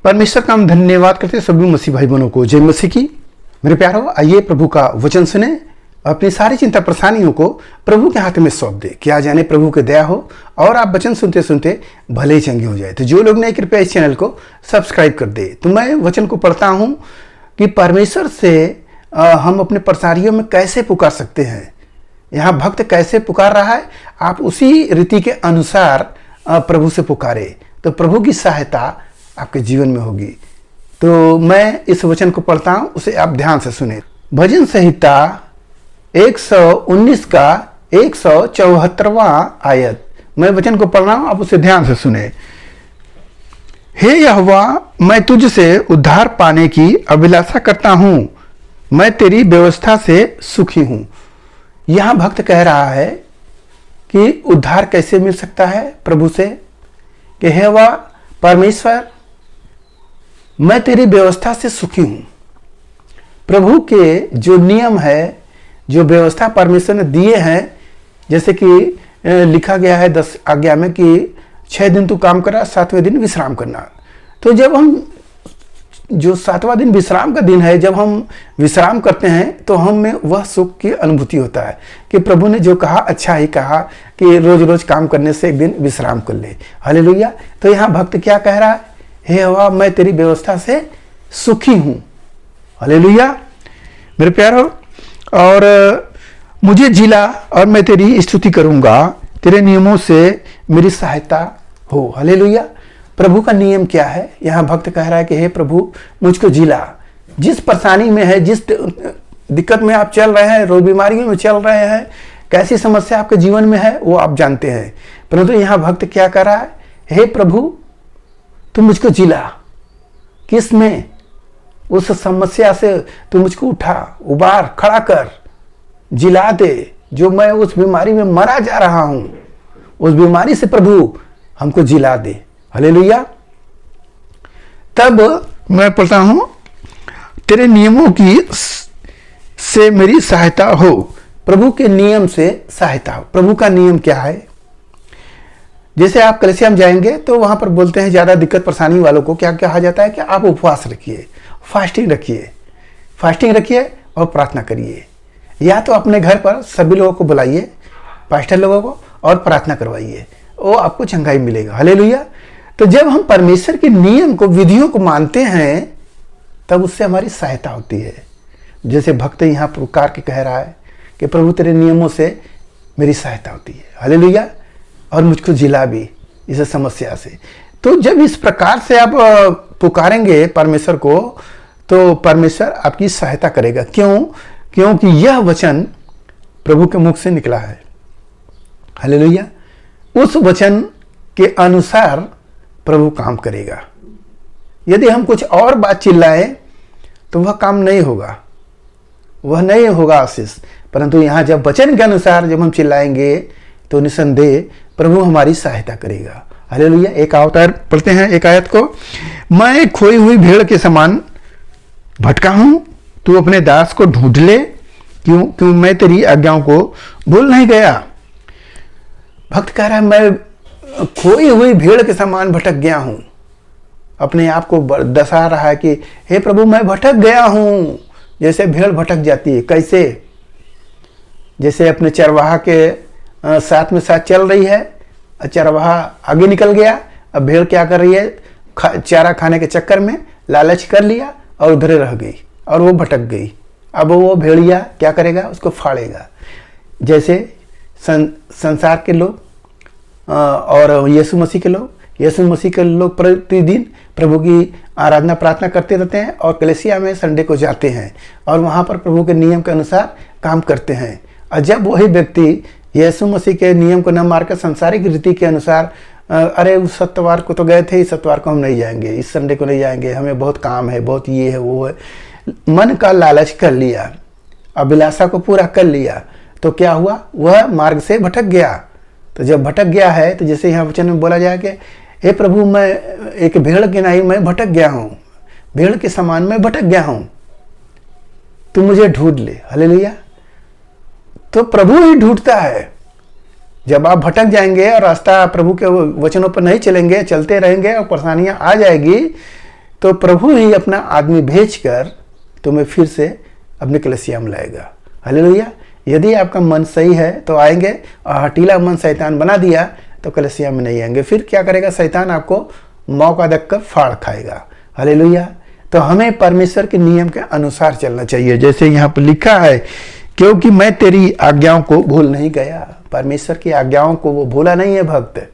परमेश्वर का हम धन्यवाद करते हैं सभी मसीह भाई बहनों को। जय मसीह की। मेरे प्यारो, आइए प्रभु का वचन सुने, अपनी सारी चिंता परेशानियों को प्रभु के हाथ में सौंप दे। क्या जाने प्रभु की दया हो और आप वचन सुनते सुनते भले ही चंगे हो जाए। तो जो लोग नए, कृपया इस चैनल को सब्सक्राइब कर दे। तो मैं वचन को पढ़ता हूँ कि परमेश्वर से हम अपने परेशानियों में कैसे पुकार सकते हैं। यहाँ भक्त कैसे पुकार रहा है, आप उसी रीति के अनुसार प्रभु से पुकारे तो प्रभु की सहायता आपके जीवन में होगी। तो मैं इस वचन को पढ़ता हूं, उसे आप ध्यान से सुने। भजन संहिता 119 का 174वां आयत। मैं वचन को पढ़ रहा हूं, आप उसे ध्यान से सुने। हे यहोवा, मैं तुझसे उद्धार पाने की अभिलाषा करता हूं, मैं तेरी व्यवस्था से सुखी हूं। यहां भक्त कह रहा है कि उद्धार कैसे मिल सकता है प्रभु से, कि हे यहोवा परमेश्वर, मैं तेरी व्यवस्था से सुखी हूं। प्रभु के जो नियम है, जो व्यवस्था परमेश्वर ने दिए हैं, जैसे कि लिखा गया है 10 आज्ञा में कि 6 दिन तू काम करा, 7वें दिन विश्राम करना। तो जब हम जो 7वां दिन विश्राम का दिन है, जब हम विश्राम करते हैं तो हमें वह सुख की अनुभूति होता है कि प्रभु ने जो कहा अच्छा ही कहा कि रोज रोज काम करने से एक दिन विश्राम कर ले। हालेलुया। तो यहाँ भक्त क्या कह रहा है, हे यहोवा, मैं तेरी व्यवस्था से सुखी हूं। हालेलुया। मेरे प्यारो, और मुझे जिला और मैं तेरी स्तुति करूंगा, तेरे नियमों से मेरी सहायता हो। हालेलुया। प्रभु का नियम क्या है? यहाँ भक्त कह रहा है कि हे प्रभु, मुझको जिला। जिस परेशानी में है, जिस दिक्कत में आप चल रहे हैं, रोग बीमारियों में चल रहे हैं, कैसी समस्या आपके जीवन में है, वो आप जानते हैं। परंतु यहाँ भक्त क्या कर रहा है, हे प्रभु तू मुझको जिला। किस में? उस समस्या से तू मुझको उठा, उबार, खड़ा कर, जिला दे। जो मैं उस बीमारी में मरा जा रहा हूं, उस बीमारी से प्रभु हमको जिला दे। हालेलुया। तब मैं पढ़ता हूं, तेरे नियमों की से मेरी सहायता हो। प्रभु के नियम से सहायता हो। प्रभु का नियम क्या है? जैसे आप कलीसिया में जाएंगे तो वहां पर बोलते हैं ज्यादा दिक्कत परेशानी वालों को क्या कहा जाता है कि आप उपवास रखिए, फास्टिंग रखिए और प्रार्थना करिए। या तो अपने घर पर सभी लोगों को बुलाइए, पास्टर लोगों को, और प्रार्थना करवाइए, वो आपको चंगाई मिलेगा। हालेलुया। तो जब हम परमेश्वर के नियम को, विधियों को मानते हैं, तब उससे हमारी सहायता होती है। जैसे भक्त यहाँ पुकार के कह रहा है कि प्रभु तेरे नियमों से मेरी सहायता होती है। हालेलुया। और मुझको जिला भी इस समस्या से। तो जब इस प्रकार से आप पुकारेंगे परमेश्वर को, तो परमेश्वर आपकी सहायता करेगा। क्यों? क्योंकि यह वचन प्रभु के मुख से निकला है। हालेलुया। उस वचन के अनुसार प्रभु काम करेगा। यदि हम कुछ और बात चिल्लाएं तो वह काम नहीं होगा, वह नहीं होगा आशीष। परंतु यहाँ जब वचन के अनुसार जब हम चिल्लाएंगे तो निसंदेह प्रभु हमारी सहायता करेगा। हालेलुया। एक अवतार पढ़ते हैं, एक आयत को। मैं खोई हुई भेड़ के समान भटका हूं, तू अपने दास को ढूंढ ले, क्यों मैं तेरी आज्ञाओं को भूल नहीं गया। भक्त कह रहा है मैं खोई हुई भेड़ के समान भटक गया हूं। अपने आप को दर्शा रहा है कि हे प्रभु मैं भटक गया हूं। जैसे भेड़ भटक जाती है, कैसे? जैसे अपने चरवाहा के साथ में साथ चल रही है, चरवाहा आगे निकल गया, अब भेड़ क्या कर रही है, चारा खाने के चक्कर में लालच कर लिया और उधरे रह गई और वो भटक गई। अब वो भेड़िया क्या करेगा, उसको फाड़ेगा। जैसे संसार के लोग और यीशु मसीह के लोग प्रतिदिन प्रभु की आराधना प्रार्थना करते रहते हैं और कलीसिया में संडे को जाते हैं और वहाँ पर प्रभु के नियम के अनुसार काम करते हैं। और जब वही व्यक्ति यीशु मसीह के नियम को न मारकर संसारिक रीति के अनुसार, अरे उस सत्वार को तो गए थे, इस सत्वार को हम नहीं जाएंगे, इस संडे को नहीं जाएंगे, हमें बहुत काम है, बहुत ये है वो है, मन का लालच कर लिया, अभिलाषा को पूरा कर लिया, तो क्या हुआ, वह मार्ग से भटक गया। तो जब भटक गया है तो जैसे यहाँ वचन में बोला जाए कि हे प्रभु मैं एक भेड़ के नहीं, मैं भटक गया हूँ, भेड़ के समान मैं भटक गया हूँ, तू मुझे ढूंढ ले। हालेलुया। तो प्रभु ही ढूंढता है। जब आप भटक जाएंगे और रास्ता प्रभु के वचनों पर नहीं चलेंगे, चलते रहेंगे और परेशानियां आ जाएगी, तो प्रभु ही अपना आदमी भेजकर तुम्हें फिर से अपने कलीसिया में लाएगा। हालेलुया। यदि आपका मन सही है तो आएंगे, और हटीला मन शैतान बना दिया तो कलीसिया में नहीं आएंगे। फिर क्या करेगा शैतान? आपको मौका देकर फाड़ खाएगा। हालेलुया। तो हमें परमेश्वर के नियम के अनुसार चलना चाहिए, जैसे यहाँ पर लिखा है, क्योंकि मैं तेरी आज्ञाओं को भूल नहीं गया। परमेश्वर की आज्ञाओं को वो भूला नहीं है भक्त।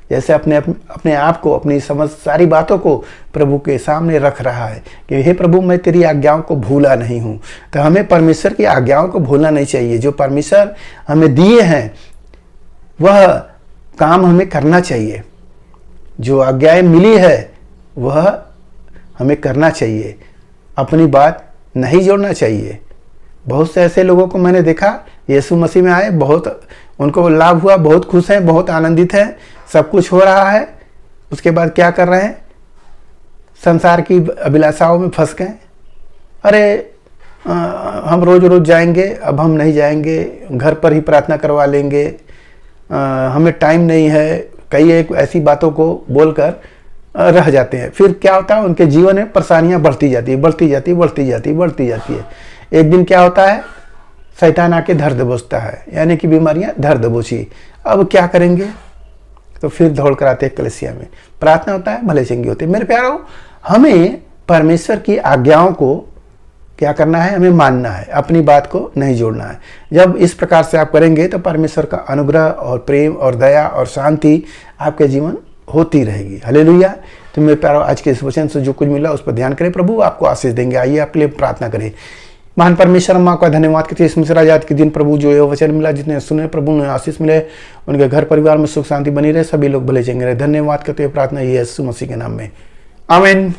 जैसे अपने आप को, अपनी समझ सारी बातों को प्रभु के सामने रख रहा है कि हे प्रभु, मैं तेरी आज्ञाओं को भूला नहीं हूँ। तो हमें परमेश्वर की आज्ञाओं को भूलना नहीं चाहिए। जो परमेश्वर हमें दिए हैं वह काम हमें करना चाहिए। जो आज्ञाएं मिली है वह हमें करना चाहिए, अपनी बात नहीं जोड़ना चाहिए। बहुत से ऐसे लोगों को मैंने देखा, यीशु मसीह में आए, बहुत उनको लाभ हुआ, बहुत खुश हैं, बहुत आनंदित हैं, सब कुछ हो रहा है। उसके बाद क्या कर रहे हैं? संसार की अभिलाषाओं में फंस गए। अरे हम रोज रोज जाएंगे, अब हम नहीं जाएंगे, घर पर ही प्रार्थना करवा लेंगे, हमें टाइम नहीं है, कई एक ऐसी बातों को बोलकर रह जाते हैं। फिर क्या होता है? उनके जीवन में परेशानियां बढ़ती जाती है। एक दिन क्या होता है? शैतान आके धर दबोचता है, यानी कि बीमारियां धर दबोची। अब क्या करेंगे? तो फिर दौड़ कर आते हैं कलीसिया में, प्रार्थना होता है, भले चंगी होते हैं। मेरे प्यारों, हमें परमेश्वर की आज्ञाओं को क्या करना है? हमें मानना है, अपनी बात को नहीं जोड़ना है। जब इस प्रकार से आप करेंगे तो परमेश्वर का अनुग्रह और प्रेम और दया और शांति आपके जीवन होती रहेगी। हालेलुया। तो मेरे प्यारों, आज के इस वचन से जो कुछ मिला उस पर ध्यान करें, प्रभु आपको आशीष देंगे। आइए आपके लिए प्रार्थना करें। महान परमेश्वर, हम आपका धन्यवाद करते हैं इस मिश्रा जात के दिन प्रभु जो ये वचन मिला, जितने सुने प्रभु ने आशीष मिले, उनके घर परिवार में सुख शांति बनी रहे, सभी लोग भले चंगे रहे। धन्यवाद करते हुए प्रार्थना यीशु मसीह के नाम में, आमीन।